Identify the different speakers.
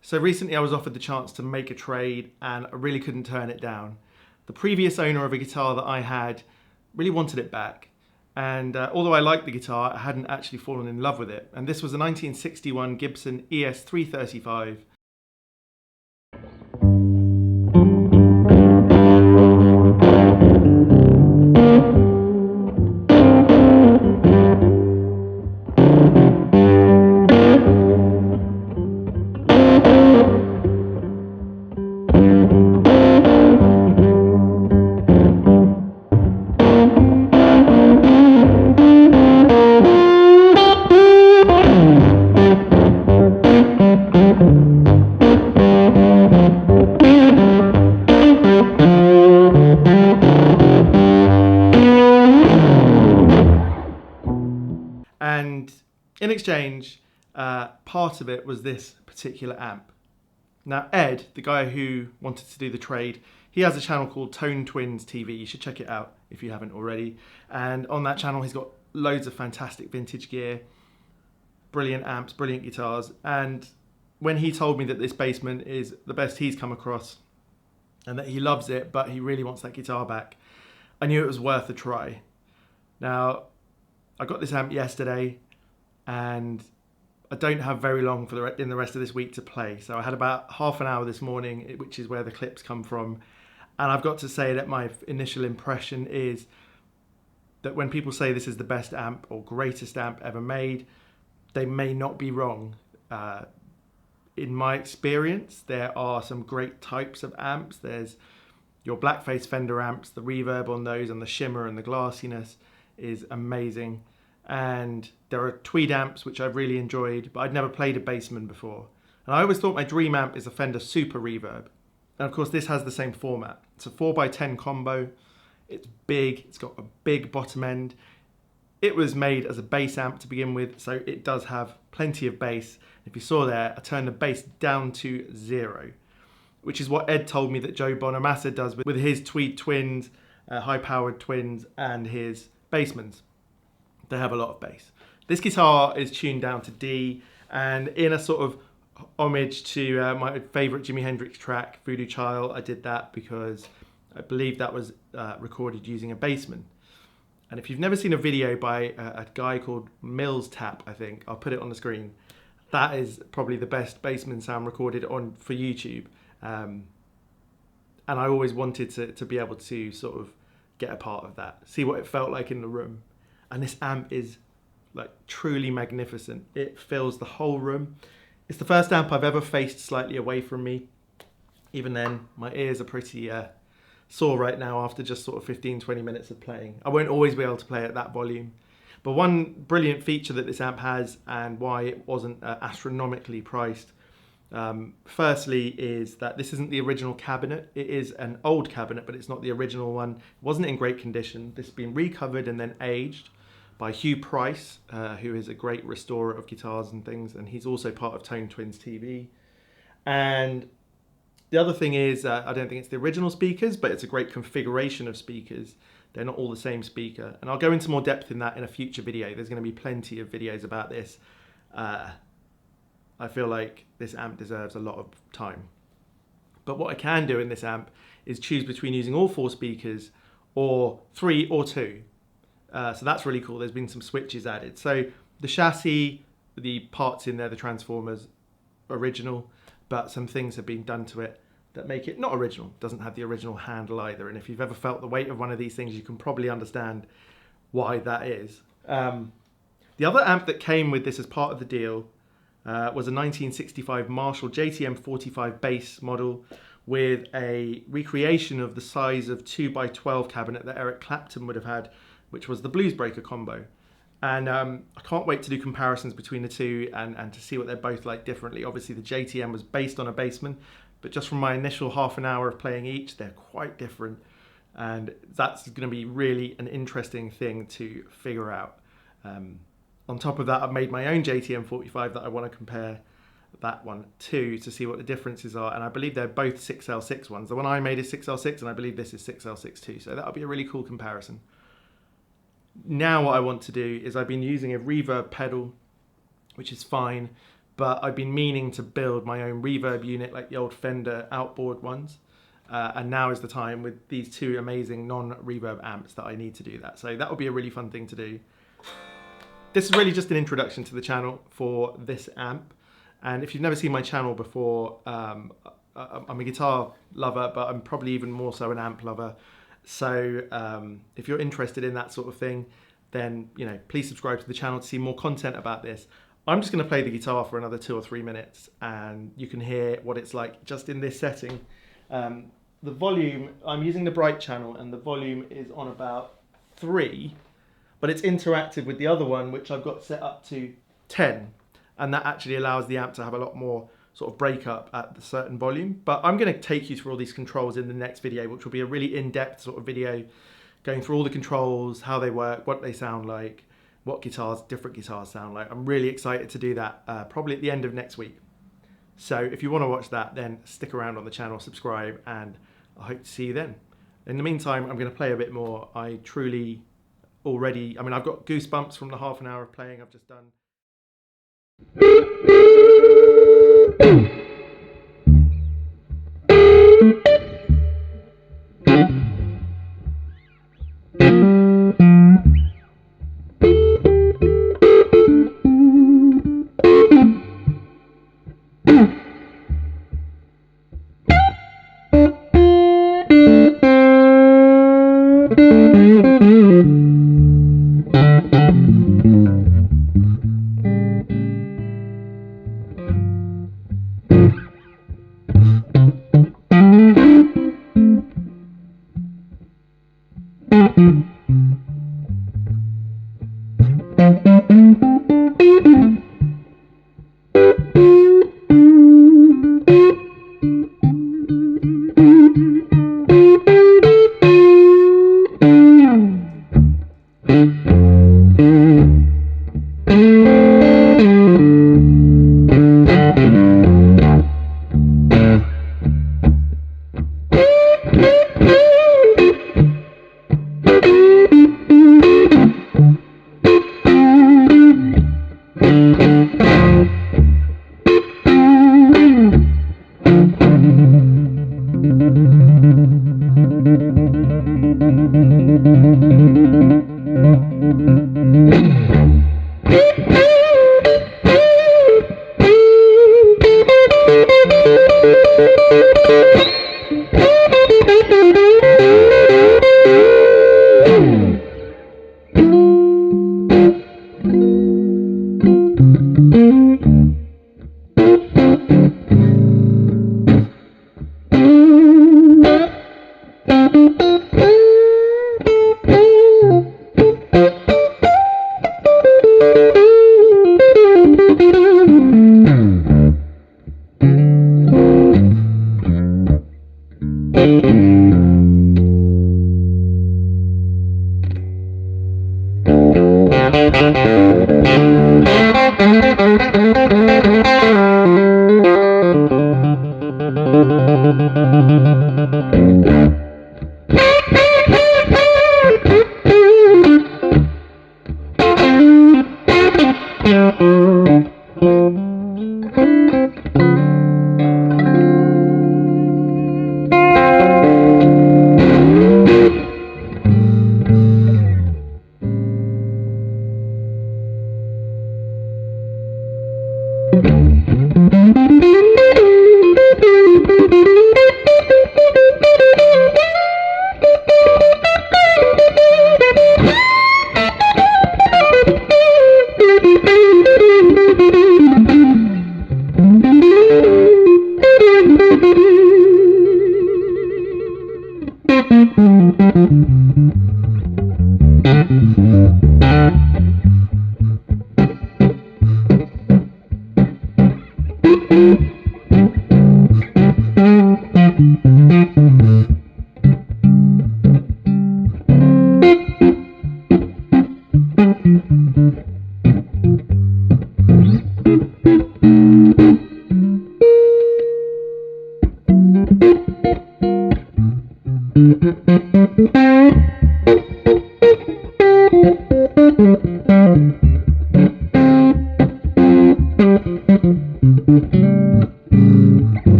Speaker 1: So recently I was offered the chance to make a trade and I really couldn't turn it down. The previous owner of a guitar that I had really wanted it back. And although I liked the guitar, I hadn't actually fallen in love with it. And this was a 1961 Gibson ES 335. And in exchange, part of it was this particular amp. Now Ed, the guy who wanted to do the trade, he has a channel called Tone Twins TV. You should check it out if you haven't already. And on that channel, he's got loads of fantastic vintage gear, brilliant amps, brilliant guitars. And when he told me that this Bassman is the best he's come across and that he loves it, but he really wants that guitar back, I knew it was worth a try. Now, I got this amp yesterday and I don't have very long in the rest of this week to play. So I had about half an hour this morning, which is where the clips come from. And I've got to say that my initial impression is that when people say this is the best amp or greatest amp ever made, they may not be wrong. In my experience, there are some great types of amps. There's your blackface Fender amps, the reverb on those and the shimmer and the glassiness is amazing. And there are tweed amps, which I've really enjoyed, but I'd never played a Bassman before. And I always thought my dream amp is a Fender Super Reverb. And of course, this has the same format. It's a 4x10 combo. It's big, it's got a big bottom end. It was made as a bass amp to begin with, so it does have plenty of bass. If you saw there, I turned the bass down to 0, which is what Ed told me that Joe Bonamassa does with his Tweed Twins, high-powered Twins, and his Bassmans. They have a lot of bass. This guitar is tuned down to D, and in a sort of homage to my favourite Jimi Hendrix track, Voodoo Child, I did that because I believe that was recorded using a Bassman. And if you've never seen a video by a guy called Mills Tap, I think, I'll put it on the screen. That is probably the best Bassman sound recorded for YouTube. And I always wanted to be able to sort of get a part of that, see what it felt like in the room. And this amp is like truly magnificent. It fills the whole room. It's the first amp I've ever faced slightly away from me. Even then, my ears are pretty sore right now after just sort of 15-20 minutes of playing. I won't always be able to play at that volume. But one brilliant feature that this amp has, and why it wasn't astronomically priced, firstly, is that this isn't the original cabinet. It is an old cabinet, but it's not the original one. It wasn't in great condition. This has been recovered and then aged by Hugh Price, who is a great restorer of guitars and things, and he's also part of Tone Twins TV. And the other thing is, I don't think it's the original speakers, but it's a great configuration of speakers. They're not all the same speaker. And I'll go into more depth in that in a future video. There's going to be plenty of videos about this. I feel like this amp deserves a lot of time. But what I can do in this amp is choose between using all 4 speakers or 3 or 2. So that's really cool. There's been some switches added. So the chassis, the parts in there, the transformers, original, but some things have been done to it that make it not original. It doesn't have the original handle either. And if you've ever felt the weight of one of these things, you can probably understand why that is. The other amp that came with this as part of the deal was a 1965 Marshall JTM 45 bass model with a recreation of the size of 2x12 cabinet that Eric Clapton would have had, which was the Bluesbreaker combo. And I can't wait to do comparisons between the two and to see what they're both like differently. Obviously the JTM was based on a Bassman, but just from my initial half an hour of playing each, they're quite different. And that's going to be really an interesting thing to figure out. On top of that, I've made my own JTM 45 that I want to compare that one to see what the differences are. And I believe they're both 6L6 ones. The one I made is 6L6 and I believe this is 6L6 too. So that'll be a really cool comparison. Now what I want to do is I've been using a reverb pedal, which is fine, but I've been meaning to build my own reverb unit like the old Fender outboard ones. And now is the time with these 2 amazing non-reverb amps that I need to do that. So that will be a really fun thing to do. This is really just an introduction to the channel for this amp. And if you've never seen my channel before, I'm a guitar lover, but I'm probably even more so an amp lover. So if you're interested in that sort of thing, then please subscribe to the channel to see more content about this. I'm just going to play the guitar for another 2 or 3 minutes and you can hear what it's like just in this setting. The volume, I'm using the bright channel and the volume is on about 3, but it's interactive with the other one, which I've got set up to 10. And that actually allows the amp to have a lot more sort of breakup at the certain volume. But I'm going to take you through all these controls in the next video, which will be a really in-depth sort of video going through all the controls, how they work, what they sound like, what different guitars sound like. I'm really excited to do that probably at the end of next week. So if you want to watch that, then stick around on the channel, subscribe, and I hope to see you then. In the meantime, I'm going to play a bit more. I've got goosebumps from the half an hour of playing I've just done.